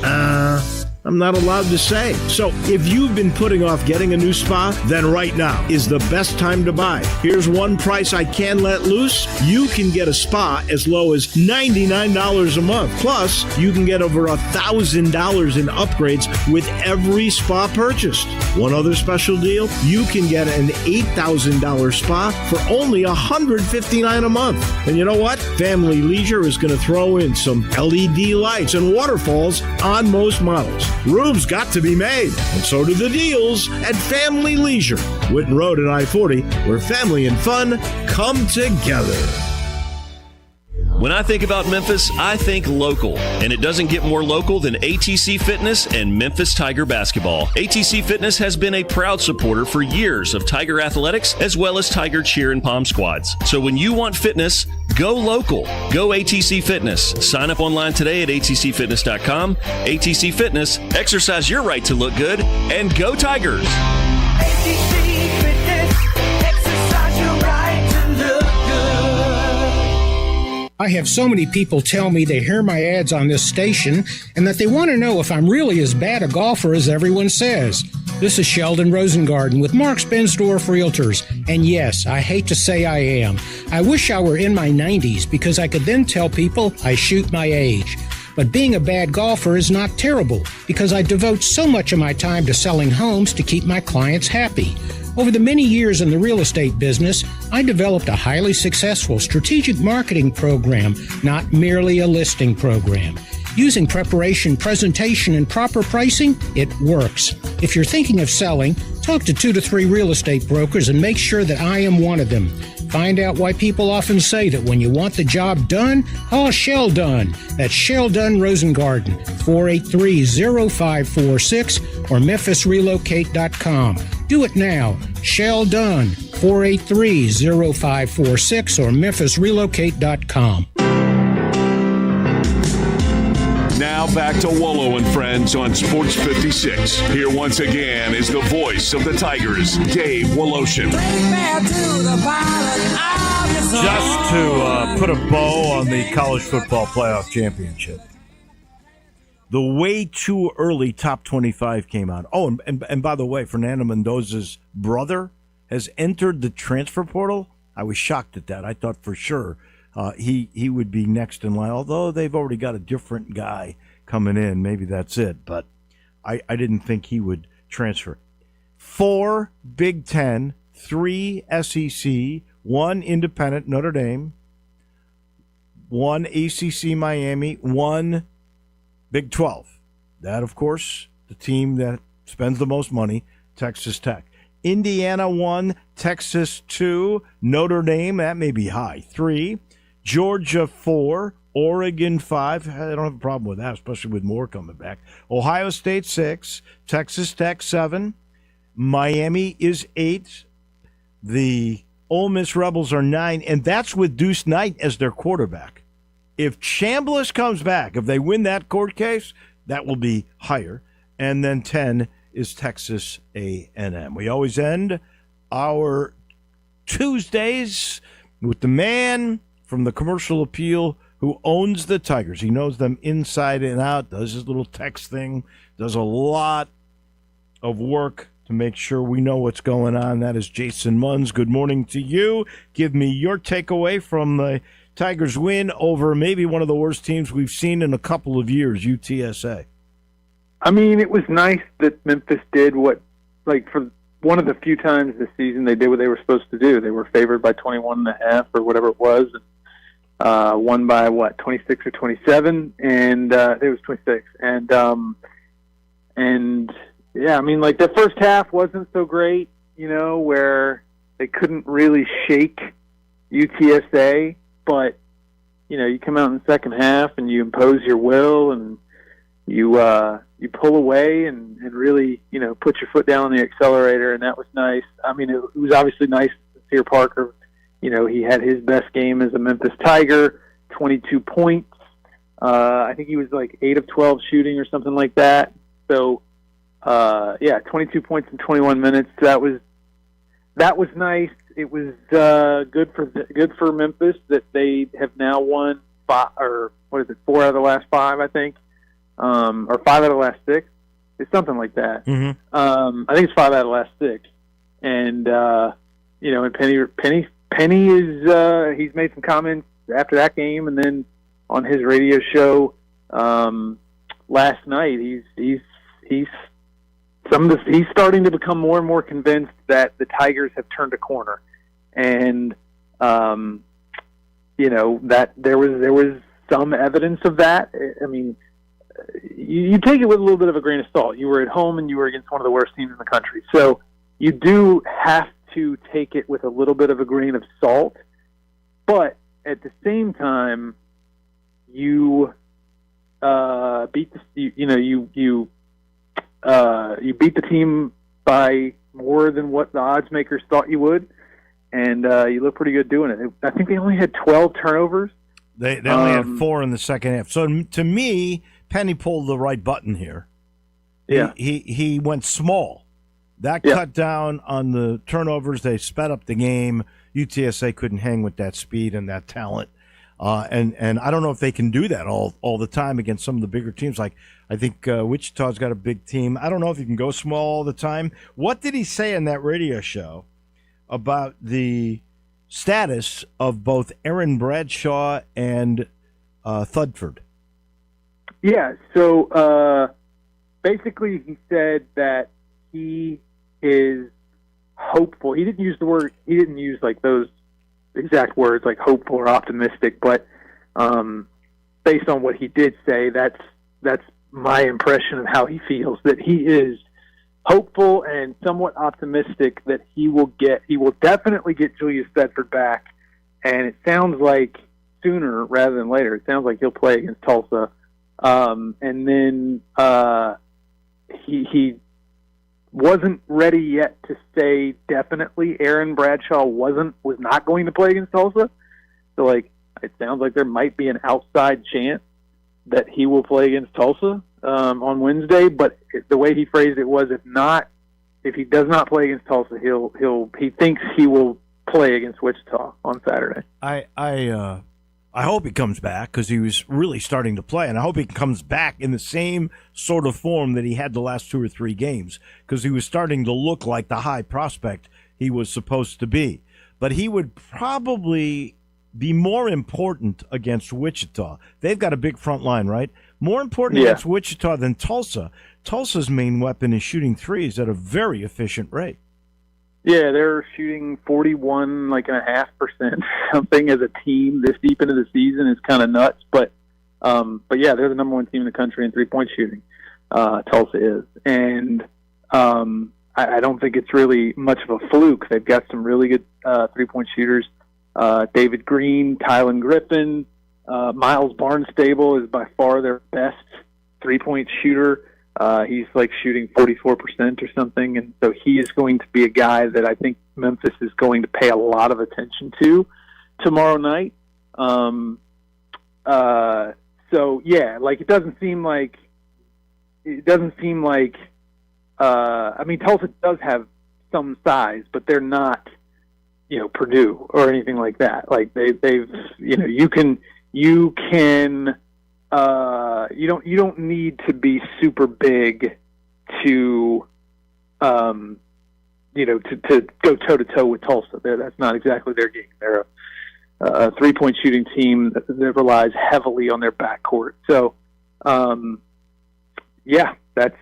I'm not allowed to say. So if you've been putting off getting a new spa, then right now is the best time to buy. Here's one price I can let loose. You can get a spa as low as $99 a month. Plus, you can get over $1,000 in upgrades with every spa purchased. One other special deal, you can get an $8,000 spa for only $159 a month. And you know what? Family Leisure is going to throw in some LED lights and waterfalls on most models. Room's got to be made, and so do the deals at Family Leisure, Whitten Road and I-40, where family and fun come together. When I think about Memphis, I think local, and it doesn't get more local than ATC Fitness and Memphis Tiger Basketball. ATC Fitness has been a proud supporter for years of Tiger athletics as well as Tiger cheer and pom squads. So when you want fitness, go local. Go ATC Fitness. Sign up online today at atcfitness.com. ATC Fitness, exercise your right to look good, and go Tigers. ATC Fitness, exercise your right to look good. I have so many people tell me they hear my ads on this station and that they want to know if I'm really as bad a golfer as everyone says. This is Sheldon Rosengarten with Mark's Bensdorf Realtors, and yes, I hate to say I am. I wish I were in my 90s because I could then tell people I shoot my age. But being a bad golfer is not terrible because I devote so much of my time to selling homes to keep my clients happy. Over the many years in the real estate business, I developed a highly successful strategic marketing program, not merely a listing program. Using preparation, presentation, and proper pricing, it works. If you're thinking of selling, talk to 2 to 3 real estate brokers and make sure that I am one of them. Find out why people often say that when you want the job done, call Shell Dunn. That's Shell Dunn Rosengarten, 483-0546 or memphisrelocate.com. Do it now. Shell Dunn, 483-0546 or memphisrelocate.com. Now back to Wolo and Friends on Sports 56. Here once again is the voice of the Tigers, Dave Woloshin. Just to put a bow on the college football playoff championship. The way too early top 25 came out. Oh, and by the way, Fernando Mendoza's brother has entered the transfer portal. I was shocked at that. I thought for sure he would be next in line, although they've already got a different guy coming in. Maybe that's it, but I didn't think he would transfer. 4 Big Ten, 3 SEC, 1 independent, Notre Dame, 1 ACC, Miami, 1 Big 12. That, of course, the team that spends the most money, Texas Tech. Indiana 1, Texas 2, Notre Dame, that may be high, 3, Georgia 4, Oregon 5. I don't have a problem with that, especially with more coming back. Ohio State 6, Texas Tech 7, Miami is 8, the Ole Miss Rebels are 9, and that's with Deuce Knight as their quarterback. If Chambliss comes back, if they win that court case, that will be higher. And then 10 is Texas A&M. We always end our Tuesdays with the man from the Commercial Appeal who owns the Tigers. He knows them inside and out, does his little text thing, does a lot of work to make sure we know what's going on. That is Jason Munns. Good morning to you. Give me your takeaway from the Tigers win over maybe one of the worst teams we've seen in a couple of years, UTSA. I mean, it was nice that Memphis did what, like, for one of the few times this season they did what they were supposed to do. They were favored by 21.5 or whatever it was. won by 26 or 27, and it was 26, and yeah, I mean, like the first half wasn't so great, where they couldn't really shake UTSA, but you come out in the second half and you impose your will and you pull away and really put your foot down on the accelerator, and that was nice. I mean, it was obviously nice to see Parker. He had his best game as a Memphis Tiger, 22 points. I think he was like 8 of 12 shooting or something like that. So, 22 points in 21 minutes. That was nice. It was good for Memphis that they have now won 4 out of the last 5, I think, or 5 out of the last 6. It's something like that. Mm-hmm. I think it's 5 out of the last 6. And and Penny is he's made some comments after that game, and then on his radio show last night, he's starting to become more and more convinced that the Tigers have turned a corner, and that there was some evidence of that. I mean, you take it with a little bit of a grain of salt. You were at home and you were against one of the worst teams in the country, so you do have to take it with a little bit of a grain of salt, but at the same time, you beat the team by more than what the odds makers thought you would, and you look pretty good doing it. I think they only had 12 turnovers. They only had 4 in the second half. So to me, Penny pulled the right button here. Yeah, he went small. That cut down on the turnovers. They sped up the game. UTSA couldn't hang with that speed and that talent. And I don't know if they can do that all the time against some of the bigger teams. Like, I think Wichita's got a big team. I don't know if you can go small all the time. What did he say in that radio show about the status of both Aaron Bradshaw and Thudford? Yeah, so basically he said that he is hopeful. He didn't use like those exact words like hopeful or optimistic, but based on what he did say, that's my impression of how he feels, that he is hopeful and somewhat optimistic that he will definitely get Julius Bedford back, and it sounds like sooner rather than later. It sounds like he'll play against Tulsa, and then he wasn't ready yet to say definitely Aaron Bradshaw was not going to play against Tulsa. So, like, it sounds like there might be an outside chance that he will play against Tulsa on Wednesday. But the way he phrased it was, if he does not play against Tulsa, he thinks he will play against Wichita on Saturday. I hope he comes back because he was really starting to play, and I hope he comes back in the same sort of form that he had the last 2 or 3 games, because he was starting to look like the high prospect he was supposed to be. But he would probably be more important against Wichita. They've got a big front line, right? More important against Wichita than Tulsa. Tulsa's main weapon is shooting threes at a very efficient rate. Yeah, they're shooting 41.5% something as a team this deep into the season. Is kind of nuts, but yeah, they're the number 1 team in the country in 3-point shooting. Tulsa is, and I don't think it's really much of a fluke. They've got some really good 3-point shooters. David Green, Tylen Griffin, Miles Barnstable is by far their best 3-point shooter. He's like shooting 44% or something, and so he is going to be a guy that I think Memphis is going to pay a lot of attention to tomorrow night. So yeah, like it doesn't seem like. I mean, Tulsa does have some size, but they're not, Purdue or anything like that. Like they've you don't need to be super big to to go toe to toe with Tulsa. That's not exactly their game. They're a 3-point shooting team that relies heavily on their backcourt. So that's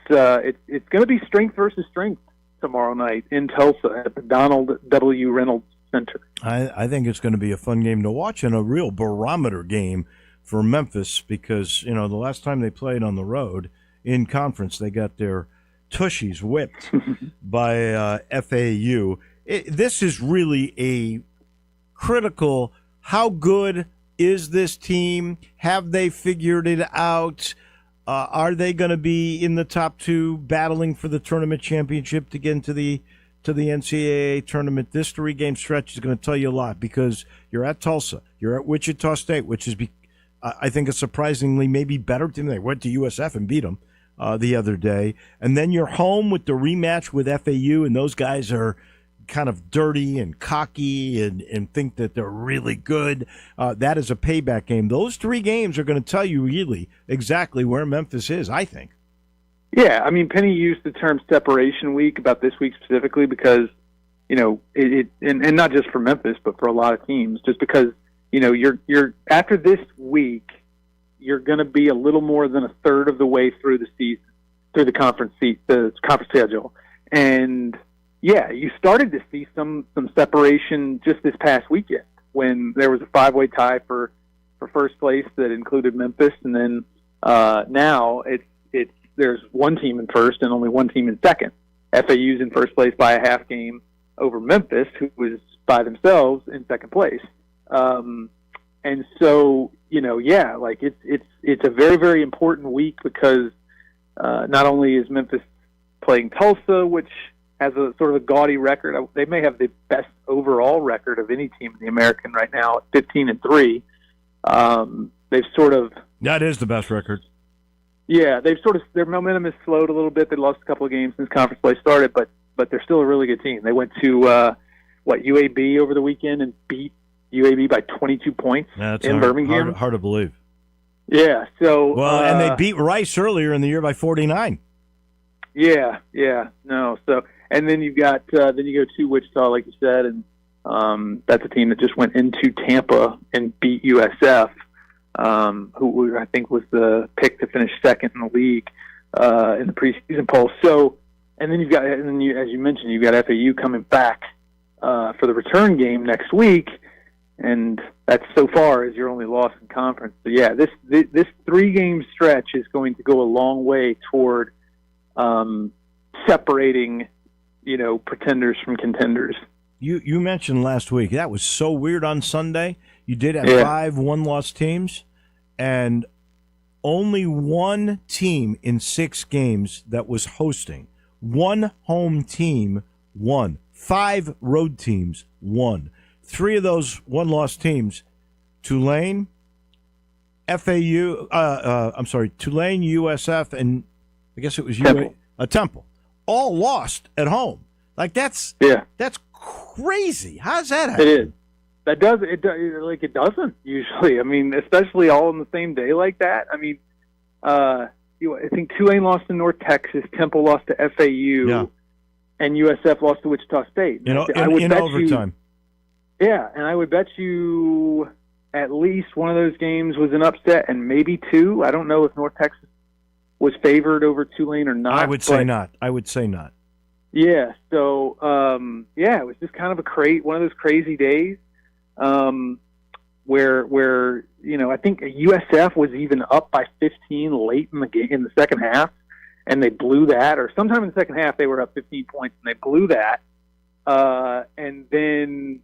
it's going to be strength versus strength tomorrow night in Tulsa at the Donald W. Reynolds Center. I think it's going to be a fun game to watch and a real barometer game for Memphis because, the last time they played on the road in conference, they got their tushies whipped by FAU. This is really a critical, how good is this team? Have they figured it out? Are they going to be in the top two battling for the tournament championship to get into the NCAA tournament? This 3-game stretch is going to tell you a lot because you're at Tulsa, you're at Wichita State, which is, I think, a surprisingly maybe better team. They went to USF and beat them the other day. And then you're home with the rematch with FAU, and those guys are kind of dirty and cocky and think that they're really good. That is a payback game. Those 3 games are going to tell you really exactly where Memphis is, I think. Yeah, I mean, Penny used the term separation week about this week specifically because, and not just for Memphis, but for a lot of teams, just because, you're after this week, you're going to be a little more than a third of the way through the season, through the conference schedule. And yeah, you started to see some separation just this past weekend when there was a 5-way tie for first place that included Memphis, and then now there's one team in first and only one team in second. FAU's in first place by a half game over Memphis, who was by themselves in second place. And so it's a very, very important week because not only is Memphis playing Tulsa, which has a sort of a gaudy record. They may have the best overall record of any team in the American right now at 15-3. They've sort of that is the best record. Yeah, their momentum has slowed a little bit. They lost a couple of games since conference play started, but they're still a really good team. They went to UAB over the weekend and beat UAB by 22 points in Birmingham. Hard to believe. Yeah. So and they beat Rice earlier in the year by 49. Yeah. No. So. And then you go to Wichita, like you said, and that's a team that just went into Tampa and beat USF, who I think was the pick to finish second in the league in the preseason poll. So, and then as you mentioned, you've got FAU coming back for the return game next week, and that's so far as your only loss in conference. So yeah, this 3-game stretch is going to go a long way toward separating pretenders from contenders. You mentioned last week, that was so weird on Sunday. You did have 5 one-loss teams, and only one team in 6 games that was hosting. One home team won. 5 road teams won. 3 of those one-loss teams, Tulane, Tulane, USF, and I guess it was Temple. All lost at home. Like that's crazy. How's that happen? It is. It doesn't usually. I mean, especially all on the same day like that. I mean, I think Tulane lost to North Texas, Temple lost to FAU, and USF lost to Wichita State. In overtime. And I would bet you at least one of those games was an upset, and maybe 2. I don't know if North Texas was favored over Tulane or not. I would say not. Yeah. So, it was just kind of one of those crazy days, where I think USF was even up by 15 late in the game, in the second half, and they blew that, or sometime in the second half they were up 15 points and they blew that, and then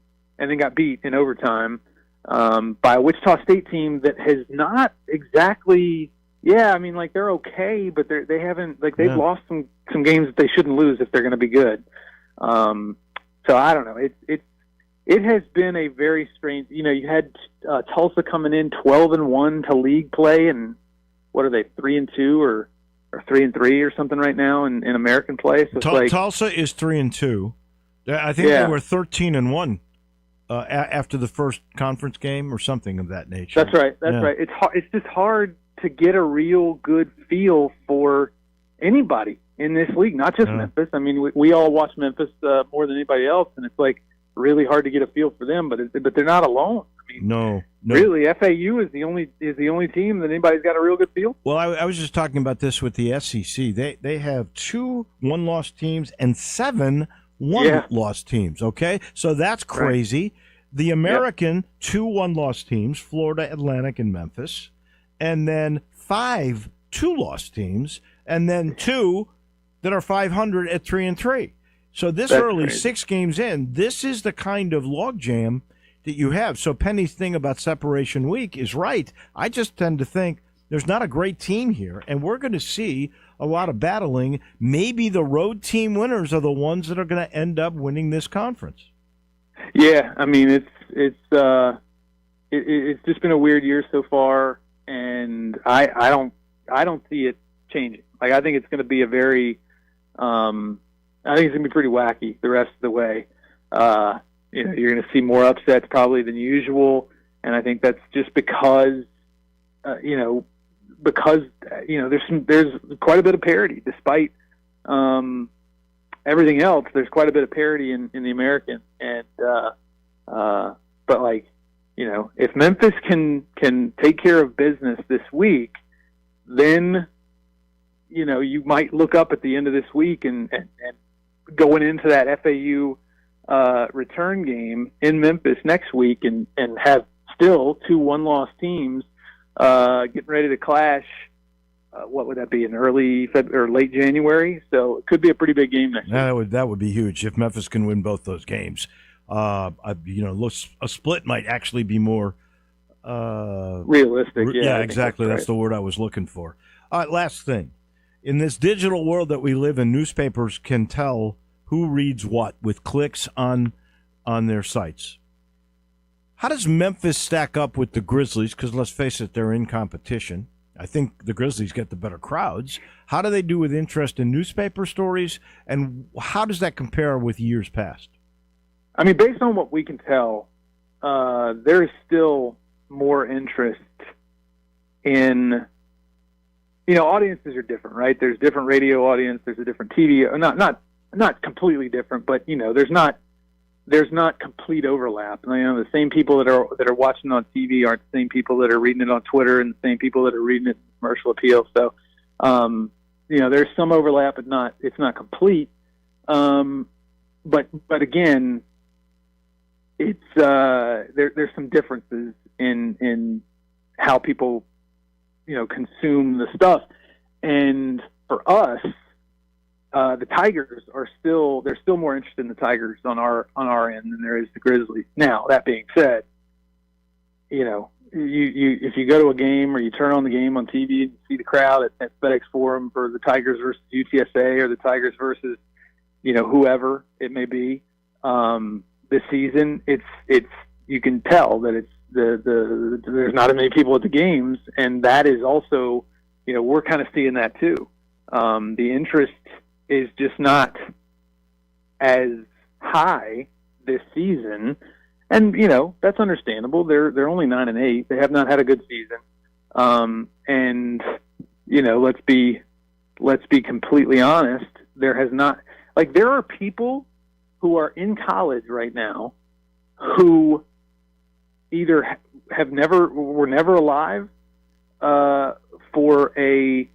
got beat in overtime, by a Wichita State team that has not exactly. Yeah, I mean, they're okay, but they haven't they've lost some games that they shouldn't lose if they're going to be good. So I don't know. It has been a very strange. You had Tulsa coming in 12-1 to league play, and what are they 3-2 or 3-3 or something right now in American play? So Tulsa is 3-2. I think they were 13-1 after the first conference game or something of that nature. That's right. That's right. It's just hard to get a real good feel for anybody in this league, not just Memphis. I mean, we all watch Memphis more than anybody else, and it's really hard to get a feel for them. But they're not alone. I mean, no. Really, FAU is the only team that anybody's got a real good feel. Well, I was just talking about this with the SEC. They have 2 one-loss teams and 7 one-loss teams, okay? So that's crazy. The American, 2 one-loss teams, Florida, Atlantic, and Memphis, and then 5 two-loss teams, and then 2 that are 500 at 3-3. So this early, crazy. 6 games in, this is the kind of logjam that you have. So Penny's thing about separation week is right. I just tend to think there's not a great team here, and we're going to see a lot of battling. Maybe the road team winners are the ones that are going to end up winning this conference. Yeah, I mean it's just been a weird year so far, and I don't see it changing. Like I think it's going to be a very I think it's going to be pretty wacky the rest of the way. You're going to see more upsets probably than usual, and I think that's just because there's quite a bit of parity despite everything else. There's quite a bit of parity in the American, and but if Memphis can take care of business this week, then you might look up at the end of this week and going into that FAU return game in Memphis next week and have still 2 one-loss teams getting ready to clash. What would that be, in early or late January? So it could be a pretty big game next week. That would be huge if Memphis can win both those games. A split might actually be more realistic. Yeah, exactly. That's the word I was looking for. All right, last thing. In this digital world that we live in, newspapers can tell who reads what with clicks on their sites. How does Memphis stack up with the Grizzlies? Because let's face it, they're in competition. I think the Grizzlies get the better crowds. How do they do with interest in newspaper stories, and how does that compare with years past? I mean, based on what we can tell, there is still more interest in, audiences are different, right? There's different radio audience, there's a different TV, not completely different, but there's not complete overlap. The same people that are watching on TV aren't the same people that are reading it on Twitter, and the same people that are reading it in commercial appeal. So, there's some overlap, but it's not complete. But again, it's there's some differences in how people consume the stuff, and for us, the Tigers there's still more interest in the Tigers on our end than there is the Grizzlies. Now, that being said, you if you go to a game or you turn on the game on TV and see the crowd at FedEx Forum for the Tigers versus UTSA or the Tigers versus whoever it may be this season, it's you can tell that it's there's not as many people at the games, and that is also we're kind of seeing that too. The interest is just not as high this season, and that's understandable. They're only 9-8. They have not had a good season, and let's be completely honest. There has not there are people who are in college right now who either were never alive for a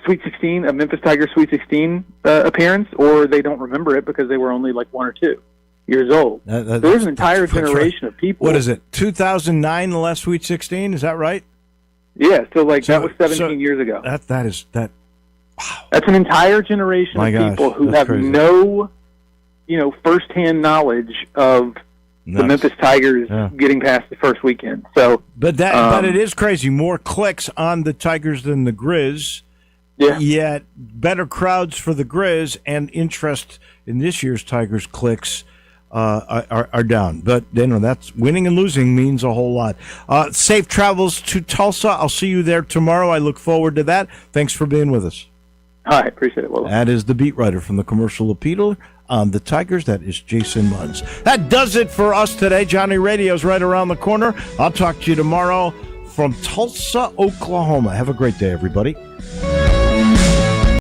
Sweet 16, a Memphis Tigers Sweet 16 appearance, or they don't remember it because they were only 1 or 2 years old. There's an entire generation of people. What is it? 2009, the last Sweet 16? Is that right? Yeah. So that was 17 years ago. That is. Wow. That's an entire generation of people who have crazy. No, firsthand knowledge of the Memphis Tigers getting past the first weekend. So, but it is crazy. More clicks on the Tigers than the Grizz. Yeah. Yet better crowds for the Grizz, and interest in this year's Tigers clicks are down. But that's winning and losing means a whole lot. Safe travels to Tulsa. I'll see you there tomorrow. I look forward to that. Thanks for being with us. All right, appreciate it, Wolo. That is the beat writer from the Commercial Appeal on the Tigers. That is Jason Munz. That does it for us today. Johnny Radio's right around the corner. I'll talk to you tomorrow from Tulsa, Oklahoma. Have a great day, everybody.